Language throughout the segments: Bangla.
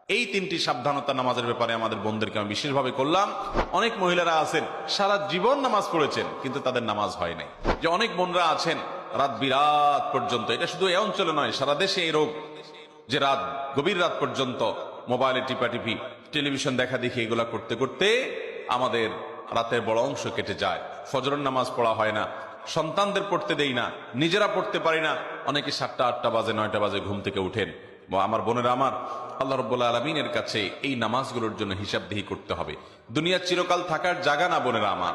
এই তিনটি সাবধানতা নামাজের ব্যাপারে আমাদের বোনদেরকে আমি বিশেষভাবে করলাম। অনেক মহিলারা আছেন সারা জীবন নামাজ পড়েছেন কিন্তু তাদের নামাজ হয় নাই। যে অনেক বোনরা আছেন রাত বিরাত পর্যন্ত, এটা শুধু এই অঞ্চলে নয়, সারা দেশে এই রোগ, যে রাত গভীর রাত পর্যন্ত মোবাইলে টিপাটিপি, টেলিভিশন দেখা দেখি, এগুলা করতে করতে আমাদের রাতের বড় অংশ কেটে যায়। ফজরের নামাজ পড়া হয় না, সন্তানদের পড়তে দেই না, নিজেরা পড়তে পারি না। অনেকে 7টা 8টা বাজে 9টা বাজে ঘুম থেকে উঠেন। আমার বোনেরা আমার, আল্লাহ রাব্বুল আলামিনের কাছে এই নামাজগুলোর জন্য হিসাবদিহি করতে হবে। দুনিয়া চিরকাল থাকার জায়গা না বোনেরা আমার।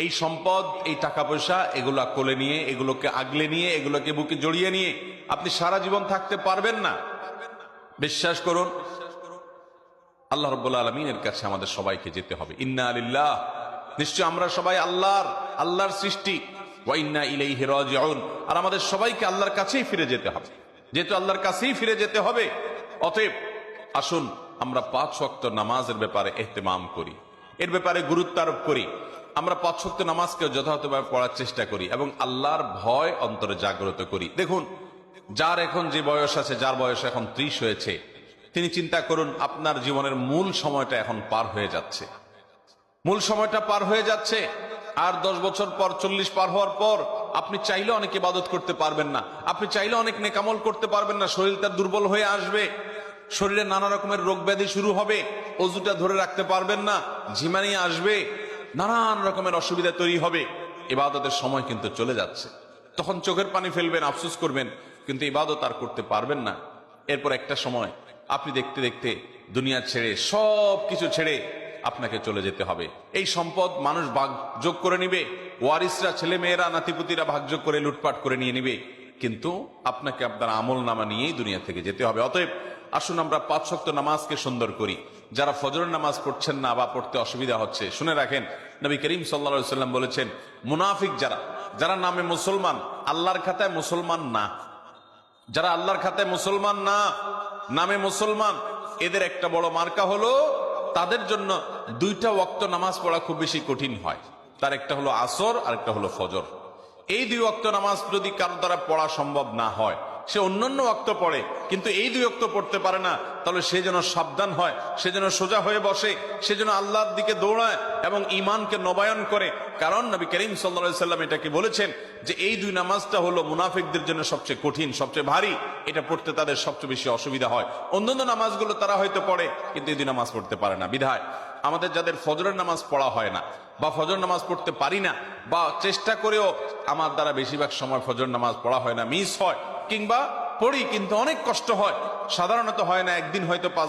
এই সম্পদ, এই টাকা পয়সা, এগুলা কোলে নিয়ে, এগুলোকে আগলে নিয়ে, এগুলোকে বুকে জড়িয়ে নিয়ে আপনি সারা জীবন থাকতে পারবেন না। বিশ্বাস করুন, আল্লাহ রাব্বুল আলামিনের কাছে আমাদের সবাইকে যেতে হবে। ইন্না লিল্লাহ, নিশ্চয় আমরা সবাই আল্লাহর সৃষ্টি, ওয়া ইন্না ইলাইহি রাজিউন, আর আমাদের সবাইকে আল্লাহর কাছেই ফিরে যেতে হবে। যেহেতু আল্লাহর কাছেই ফিরে যেতে হবে, অতএব আসুন আমরা 5 ওয়াক্ত নামাজের ব্যাপারে ইহতিমাম করি, এর ব্যাপারে গুরুত্ব আরোপ করি। আমরা 5 ওয়াক্ত নামাজকে যথাযথভাবে পড়ার চেষ্টা করি এবং আল্লাহর ভয় অন্তরে জাগ্রত করি। দেখুন, যার এখন যে বয়স আছে, যার বয়স এখন 30 হয়েছে, তিনি চিন্তা করুন আপনার জীবনের মূল সময়টা এখন পার হয়ে যাচ্ছে। মূল সময়টা পার হয়ে যাচ্ছে। আর 10 বছর পর, 40 পার হওয়ার পর আপনি চাইলে অনেক ইবাদত করতে পারবেন না, আপনি চাইলে অনেক নেকামল করতে পারবেন না। শরীরটা দুর্বল হয়ে আসবে, শরীরে নানা রকমের রোগ ব্যাধি শুরু হবে, অজুটা ধরে রাখতে পারবেন না, ঝিমানি আসবে, নানান রকমের অসুবিধা তৈরি হবে। ইবাদতের সময় কিন্তু চলে যাচ্ছে। তখন চোখের পানি ফেলবেন, আফসোস করবেন, কিন্তু ইবাদত আর করতে পারবেন না। এরপর একটা সময় আপনি দেখতে দেখতে দুনিয়া ছেড়ে, সব কিছু ছেড়ে আপনাকে চলে যেতে হবে। এই সম্পদ মানুষ ভাগযোগ করে নিবে, ওয়ারিসরা, ছেলে মেয়েরা, নাতিপুতিরা ভাগযোগ করে লুটপাট করে নিয়ে নিবে, কিন্তু আপনাকে আপনার আমল নামা নিয়েই দুনিয়া থেকে যেতে হবে। অতএব আসুন আমরা 5 ওয়াক্ত নামাজকে সুন্দর করি। যারা ফজরের নামাজ পড়ছেন না বা পড়তে অসুবিধা হচ্ছে, শুনে রাখেন, নবী করিম সাল্লাল্লাহু আলাইহি ওয়াসাল্লাম বলেছেন, মুনাফিক যারা নামে মুসলমান, আল্লাহর খাতায় মুসলমান না, যারা আল্লাহর খাতায় মুসলমান না, নামে মুসলমান, এদের একটা বড় মার্কা হলো তাদের জন্য 2টা ওয়াক্ত নামাজ পড়া খুব বেশি কঠিন হয়। তার একটা হলো আসর আর একটা হলো ফজর। এই 2 ওয়াক্ত নামাজ যদি কারো দ্বারা পড়া সম্ভব না হয়, সে অন্যান্য ওয়াক্ত পড়ে কিন্তু এই 2 ওয়াক্ত পড়তে পারে না, তাহলে সে যেন সাবধান হয়, সে যেন সোজা হয়ে বসে, সে যেন আল্লাহর দিকে দৌড়ায় এবং ঈমানকে নবায়ন করে। কারণ নবী করিম সাল্লাল্লাহু আলাইহি ওয়াসাল্লাম এটাকে বলেছেন যে এই 2 নামাজটা হলো মুনাফিকদের জন্য সবচেয়ে কঠিন, সবচেয়ে ভারী, এটা পড়তে তাদের সবচেয়ে বেশি অসুবিধা হয়। অন্যান্য নামাজগুলো তারা হয়তো পড়ে কিন্তু এই 2 নামাজ পড়তে পারে না। বিধায় আমাদের যাদের ফজরের নামাজ পড়া হয় না বা ফজর নামাজ পড়তে পারি না, বা চেষ্টা করেও আমার দ্বারা বেশিরভাগ সময় ফজর নামাজ পড়া হয় না, মিস হয়, কিংবা পড়ি কিন্তু অনেক কষ্ট হয়, সাধারণত হয় না, একদিন হয়তো